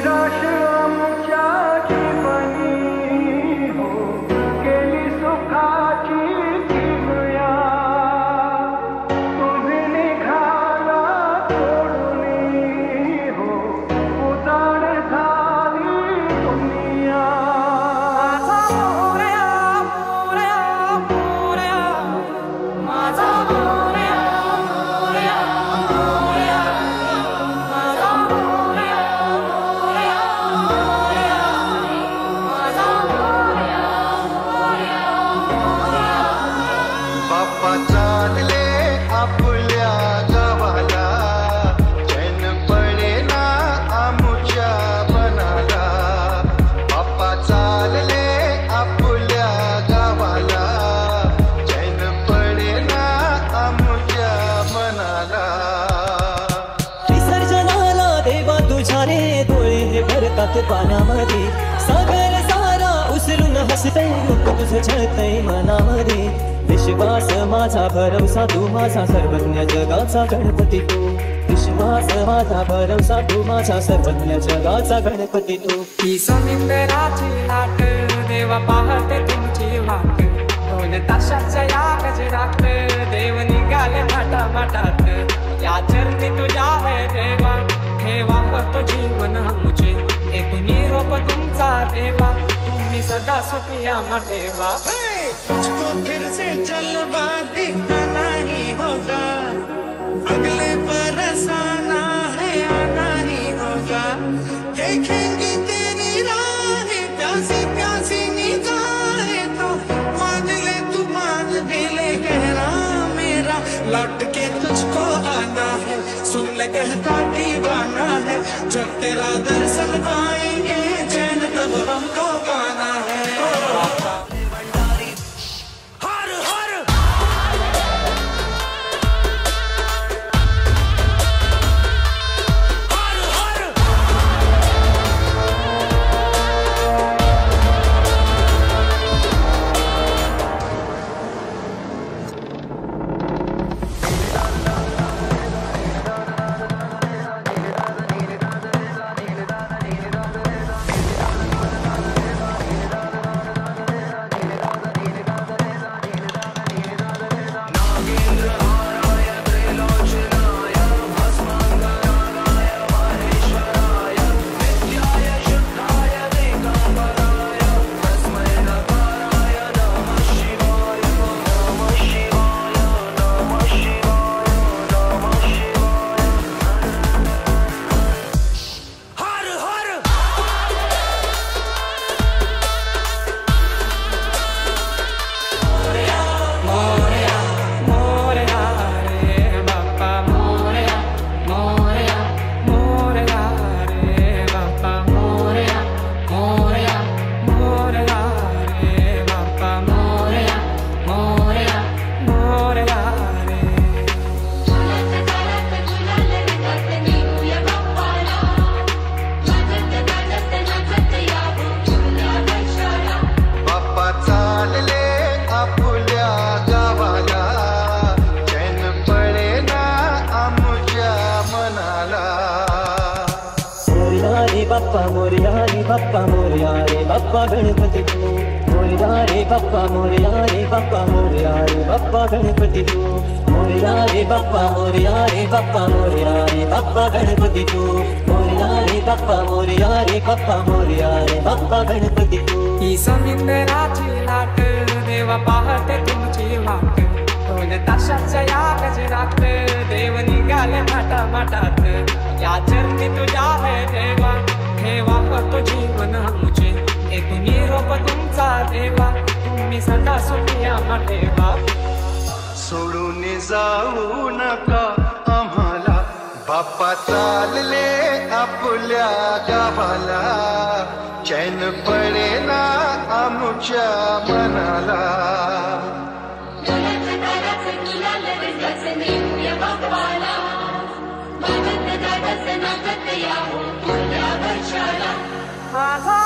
यश आमच्या जीवनी हो गेली सुखाची किमया तुम्ही निघाला सोडून हो उजाड झाली दुनिया माझा मोरया मोरया मोरया माझा मोरया मोरया मोरया माझा मोरया मोरया मोरया बाप्पा चालले आपल्या गावाला चैन पडेना आमुच्या मनाला बाप्पा चालले आपल्या गावाला चैन पडेना आमुच्या मनाला विसर्जनाला देवा तुझ्या रे डोळे हे भरतात पानामध्ये सागर सारा उचलून हसतय रूप तुझं छळतय मनामध्ये विश्वास माझा भरवसा तू माझा सर्वज्ञ जगाचा गणपती तू विश्वास माझा भरवसा तू माझा सर्वज्ञ जगाचा गणपती तू ही समुद्राची लाट देवा पाहते तुमची वाट दोन तासाच्या या गजरात देव निघाले माटामाटात या चरणी तुझ्या है देवा ठेवा तो जीवन मुझे एक निरोप तुमचा देवा तुम्ही सदा सुखिया ठेवा तुझको फिर से जलवा दिखना नहीं होगा अगले बरस आना है आना ही होगा देखेंगे तेरी राहें प्यासी प्यासी निगाहें तो मान ले तू मान भी ले गहरा मेरा लौट के तुझको आना है सुन ले कहता दीवाना है जब तेरा दर्शन पाएंगे चैन तब हमको पाना है बाप्पा मोरया रे बाप्पा मोरया रे बाप्पा गणपती तू मोरया रे बाप्पा मोरया रे बाप्पा मोरया रे बाप्पा गणपती तू मोरया रे बाप्पा मोरया रे बाप्पा मोरया रे बाप्पा गणपती तू मोरया रे बाप्पा मोरया रे बाप्पा मोरया रे बाप्पा गणपती तू ही समुद्राची लाट देवा पाहते तुमची वाट दोन तासाच्या या गजरात देव निघाले माटामाटात या चरणी तुझ्या है देवा ठेवा तो जीवन मुझे एक निरोप तुमचा देवा तुम्ही सदा सुखिया ठेवा सोडून जाऊ नका आम्हाला बाप्पा चालले आपल्या गावाला चैन पडेना आमुच्या मनाला माझा